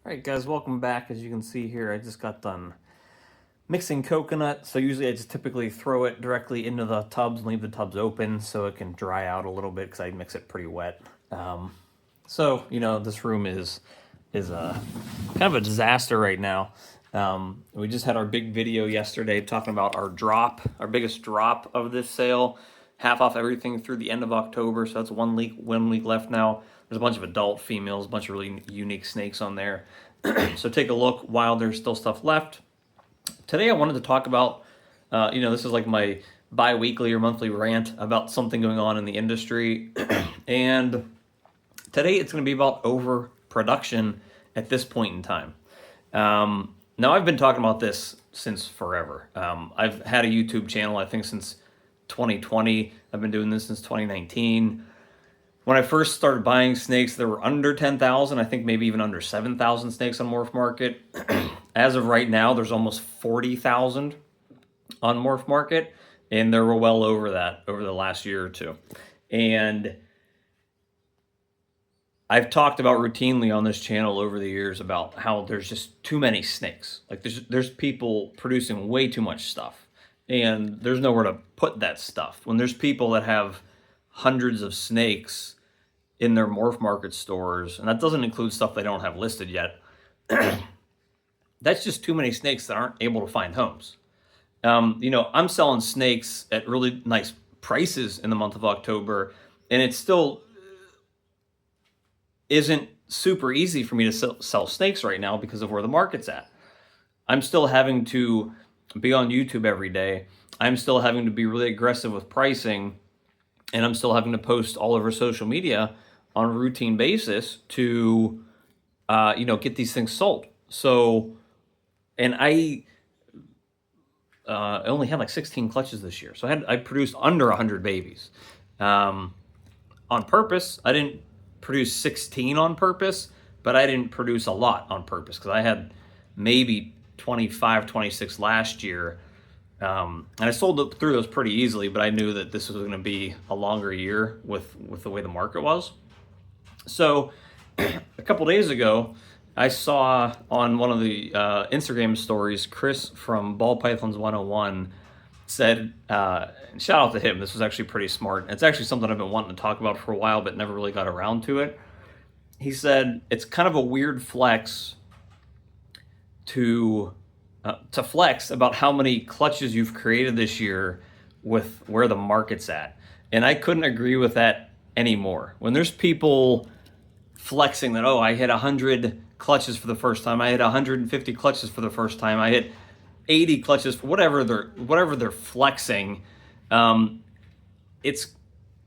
All right, guys, welcome back. As you can see here, I just got done mixing coconut. So usually I just typically throw it directly into the tubs and leave the tubs open so it can dry out a little bit because I mix it pretty wet. This room is kind of a disaster right now. We just had our big video yesterday talking about our biggest drop of this sale, half off everything through the end of October. So that's 1 week left now. There's a bunch of adult females, a bunch of really unique snakes on there. So take a look while there's still stuff left. Today I wanted to talk about, this is like my bi-weekly or monthly rant about something going on in the industry. And today it's going to be about overproduction at this point in time. Now I've been talking about this since forever. I've had a YouTube channel, I think since 2020. I've been doing this since 2019. When I first started buying snakes, there were under 10,000, I think maybe even under 7,000 snakes on Morph Market. As of right now, there's almost 40,000 on Morph Market, and there were well over that over the last year or two. And I've talked about routinely on this channel over the years about how there's just too many snakes. Like there's people producing way too much stuff, and there's nowhere to put that stuff. When there's people that have hundreds of snakes in their Morph Market stores, and that doesn't include stuff they don't have listed yet, that's just too many snakes that aren't able to find homes. I'm selling snakes at really nice prices in the month of October, and it still isn't super easy for me to sell snakes right now because of where the market's at. I'm still having to be on YouTube every day. I'm still having to be really aggressive with pricing, and I'm still having to post all over social media on a routine basis to, get these things sold. So, and I only had like 16 clutches this year. So I produced under 100 babies on purpose. I didn't produce 16 on purpose, but I didn't produce a lot on purpose because I had maybe 25, 26 last year. And I sold through those pretty easily, but I knew that this was going to be a longer year with the way the market was. So a couple days ago, I saw on one of the Instagram stories, Chris from Ball Pythons 101 said, and shout out to him, this was actually pretty smart. It's actually something I've been wanting to talk about for a while, but never really got around to it. He said, it's kind of a weird flex to flex about how many clutches you've created this year with where the market's at. And I couldn't agree with that anymore. When there's people flexing that, I hit 100 clutches for the first time, I hit 150 clutches for the first time, I hit 80 clutches for whatever they're flexing, it's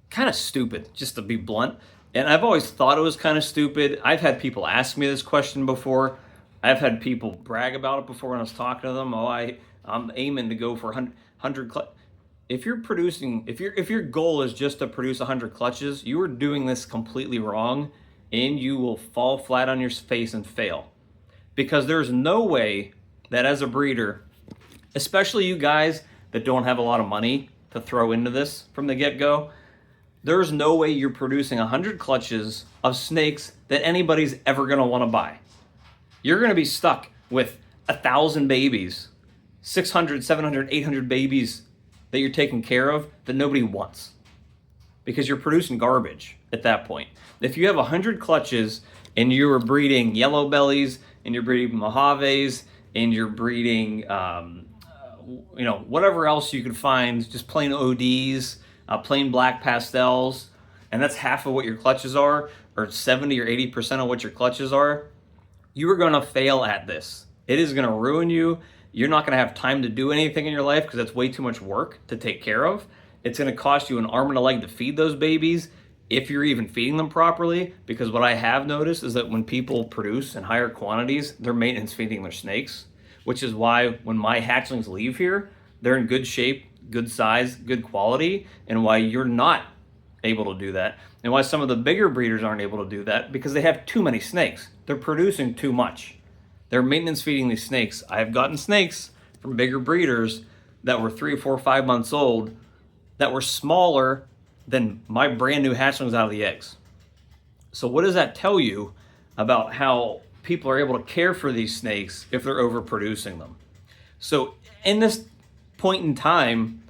kind of stupid, just to be blunt. And I've always thought it was kind of stupid. I've had people ask me this question before. I've had people brag about it before when I was talking to them. I'm aiming to go for 100 clutches. If you're producing, if your goal is just to produce 100 clutches, you are doing this completely wrong, and you will fall flat on your face and fail. Because there's no way that as a breeder, especially you guys that don't have a lot of money to throw into this from the get-go, there's no way you're producing 100 clutches of snakes that anybody's ever going to want to buy. You're going to be stuck with 1,000 babies, 600, 700, 800 babies that you're taking care of that nobody wants, because you're producing garbage at that point. If you have 100 clutches and you're breeding yellow bellies and you're breeding Mojaves and you're breeding, whatever else you could find, just plain ODs, plain black pastels, and that's half of what your clutches are, or 70 or 80% of what your clutches are, you are going to fail at this. It is going to ruin you. You're not going to have time to do anything in your life because that's way too much work to take care of. It's going to cost you an arm and a leg to feed those babies, if you're even feeding them properly, because what I have noticed is that when people produce in higher quantities, they're maintenance feeding their snakes, which is why when my hatchlings leave here, they're in good shape, good size, good quality, and why you're not able to do that, and why some of the bigger breeders aren't able to do that, because they have too many snakes. They're producing too much. They're maintenance feeding these snakes. I have gotten snakes from bigger breeders that were 3, 4, 5 months old that were smaller than my brand new hatchlings out of the eggs. So what does that tell you about how people are able to care for these snakes if they're overproducing them. So in this point in time,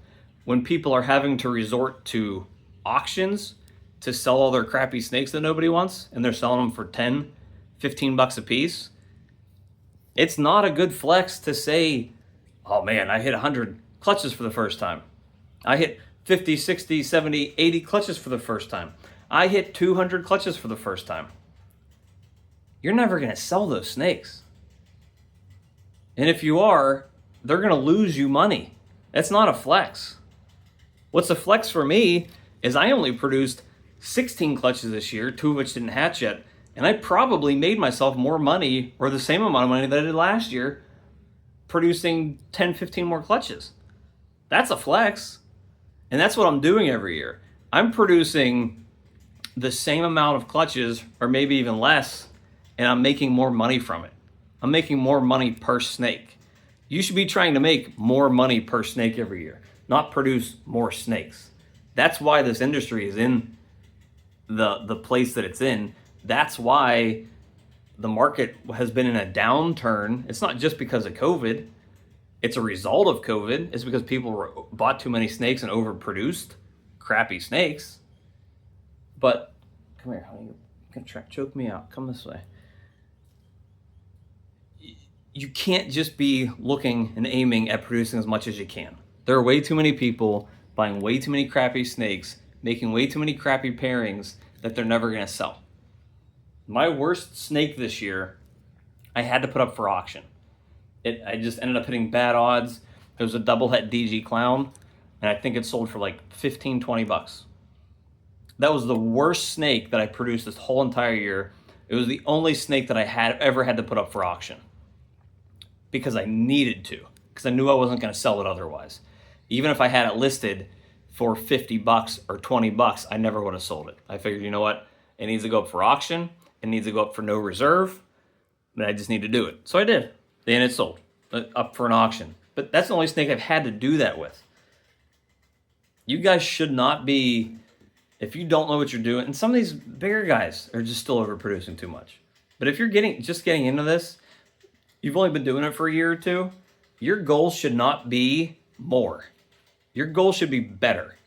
when people are having to resort to auctions to sell all their crappy snakes that nobody wants, and they're selling them for 10, 15 bucks a piece, it's not a good flex to say, oh man, I hit 100 clutches for the first time. I hit 50, 60, 70, 80 clutches for the first time. I hit 200 clutches for the first time. You're never going to sell those snakes. And if you are, they're going to lose you money. That's not a flex. What's a flex for me is I only produced 16 clutches this year, 2 of which didn't hatch yet, and I probably made myself more money or the same amount of money that I did last year producing 10, 15 more clutches. That's a flex. And that's what I'm doing every year. I'm producing the same amount of clutches or maybe even less, and I'm making more money from it. I'm making more money per snake. You should be trying to make more money per snake every year, not produce more snakes. That's why this industry is in the place that it's in. That's why the market has been in a downturn. It's not just because of COVID. It's a result of COVID. It's because people bought too many snakes and overproduced crappy snakes. But come here, honey. You're gonna try to choke me out. Come this way. You can't just be looking and aiming at producing as much as you can. There are way too many people buying way too many crappy snakes, making way too many crappy pairings that they're never gonna sell. My worst snake this year, I had to put up for auction. I just ended up hitting bad odds. It was a double het DG clown, and I think it sold for like 15, 20 bucks. That was the worst snake that I produced this whole entire year. It was the only snake that I had ever had to put up for auction because I needed to, because I knew I wasn't going to sell it otherwise. Even if I had it listed for 50 bucks or 20 bucks, I never would have sold it. I figured, you know what? It needs to go up for auction. It needs to go up for no reserve. But I just need to do it. So I did. And it sold up for an auction. But that's the only snake I've had to do that with. You guys should not be, if you don't know what you're doing, and some of these bigger guys are just still overproducing too much. But if you're just getting into this, you've only been doing it for a year or two, your goal should not be more. Your goal should be better.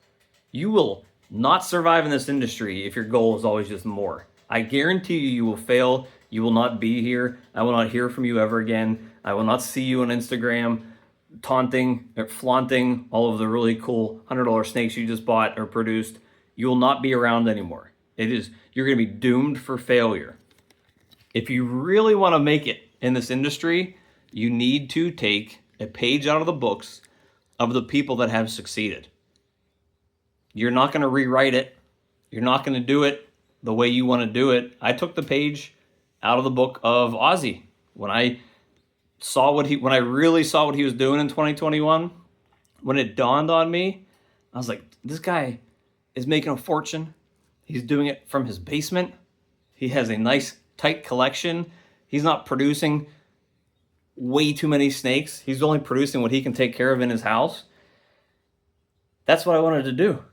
You will not survive in this industry if your goal is always just more. I guarantee you will fail. You will not be here. I will not hear from you ever again. I will not see you on Instagram taunting or flaunting all of the really cool $100 snakes you just bought or produced. You will not be around anymore. You're going to be doomed for failure. If you really want to make it in this industry, you need to take a page out of the books of the people that have succeeded. You're not going to rewrite it. You're not going to do it the way you want to do it. I took the page out of the book of Ozzy. When I really saw what he was doing in 2021, when it dawned on me, I was like, this guy is making a fortune. He's doing it from his basement. He has a nice, tight collection. He's not producing way too many snakes. He's only producing what he can take care of in his house. That's what I wanted to do.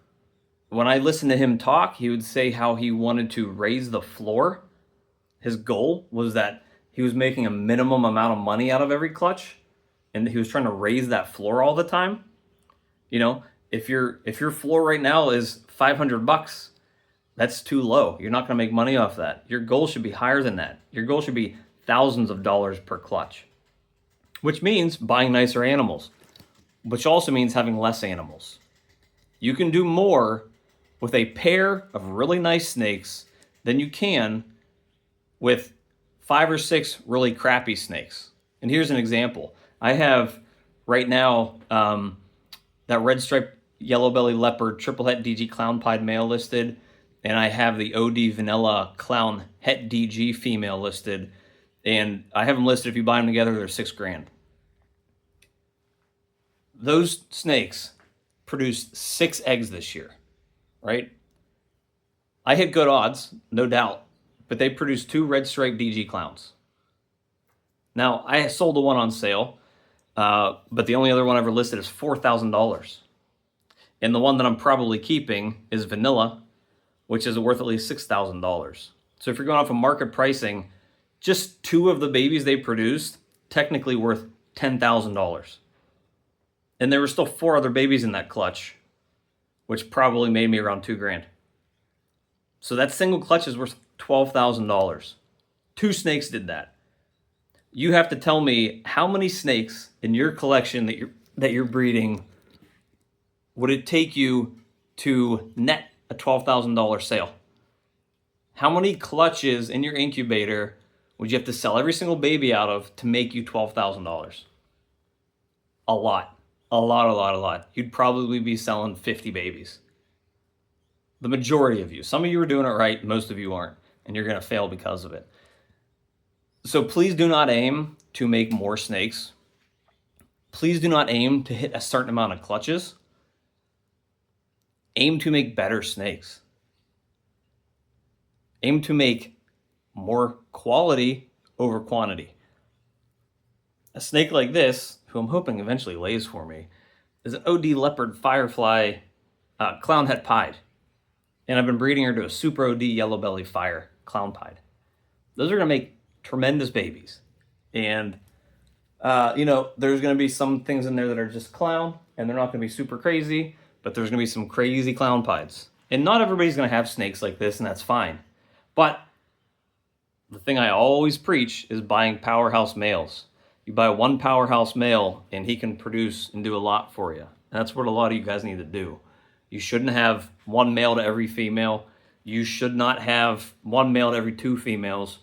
When I listened to him talk, he would say how he wanted to raise the floor. His goal was that he was making a minimum amount of money out of every clutch, and he was trying to raise that floor all the time. You know, if your floor right now is 500 bucks, that's too low. You're not going to make money off that. Your goal should be higher than that. Your goal should be thousands of dollars per clutch, which means buying nicer animals, which also means having less animals. You can do more with a pair of really nice snakes than you can with 5 or 6 really crappy snakes. And here's an example. I have right now that red striped yellow belly leopard triple het DG clown pied male listed, and I have the OD vanilla clown het DG female listed, and I have them listed. If you buy them together, they're $6,000. Those snakes produced 6 eggs this year, right? I hit good odds, no doubt, but they produced 2 red striped DG clowns. Now, I sold the one on sale, but the only other one ever listed is $4,000. And the one that I'm probably keeping is vanilla, which is worth at least $6,000. So if you're going off of market pricing, just 2 of the babies they produced technically worth $10,000. And there were still 4 other babies in that clutch, which probably made me around $2,000. So that single clutch is worth $12,000. 2 snakes did that. You have to tell me how many snakes in your collection that you're breeding would it take you to net a $12,000 sale? How many clutches in your incubator would you have to sell every single baby out of to make you $12,000? A lot. A lot. You'd probably be selling 50 babies. The majority of you. Some of you are doing it right, most of you aren't, and you're going to fail because of it. So please do not aim to make more snakes. Please do not aim to hit a certain amount of clutches. Aim to make better snakes. Aim to make more quality over quantity. A snake like this, who I'm hoping eventually lays for me, is an OD leopard firefly clown het pied. And I've been breeding her to a super OD yellow belly fire clown pied. Those are going to make tremendous babies. And, there's going to be some things in there that are just clown, and they're not going to be super crazy, but there's going to be some crazy clown pieds. And not everybody's going to have snakes like this, and that's fine. But the thing I always preach is buying powerhouse males. You buy one powerhouse male, and he can produce and do a lot for you. And that's what a lot of you guys need to do. You shouldn't have one male to every female. You should not have one male to every 2 females.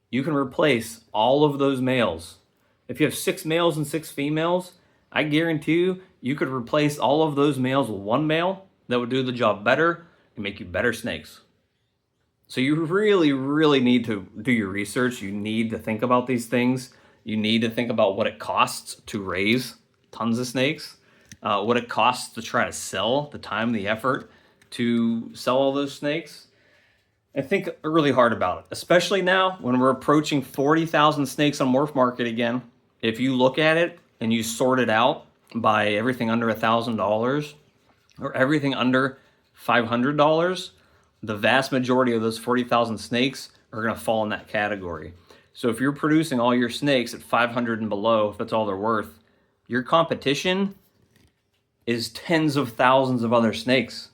You can replace all of those males. If you have 6 males and 6 females, I guarantee you could replace all of those males with one male that would do the job better and make you better snakes. So you really, really need to do your research. You need to think about these things. You need to think about what it costs to raise tons of snakes, what it costs to try to sell, the time, the effort to sell all those snakes. And think really hard about it, especially now when we're approaching 40,000 snakes on Morph Market again. If you look at it and you sort it out by everything under $1,000 or everything under $500, the vast majority of those 40,000 snakes are going to fall in that category. So if you're producing all your snakes at 500 and below, if that's all they're worth, your competition is tens of thousands of other snakes.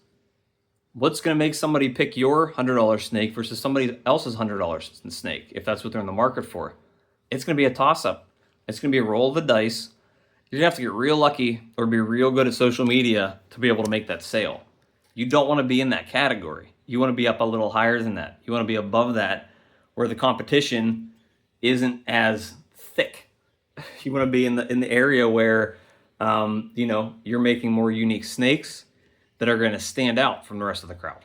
What's going to make somebody pick your $100 snake versus somebody else's $100 snake, if that's what they're in the market for? It's going to be a toss-up. It's going to be a roll of the dice. You're going to have to get real lucky or be real good at social media to be able to make that sale. You don't want to be in that category. You want to be up a little higher than that. You want to be above that where the competition isn't as thick. You want to be in the area where you're making more unique snakes that are going to stand out from the rest of the crowd.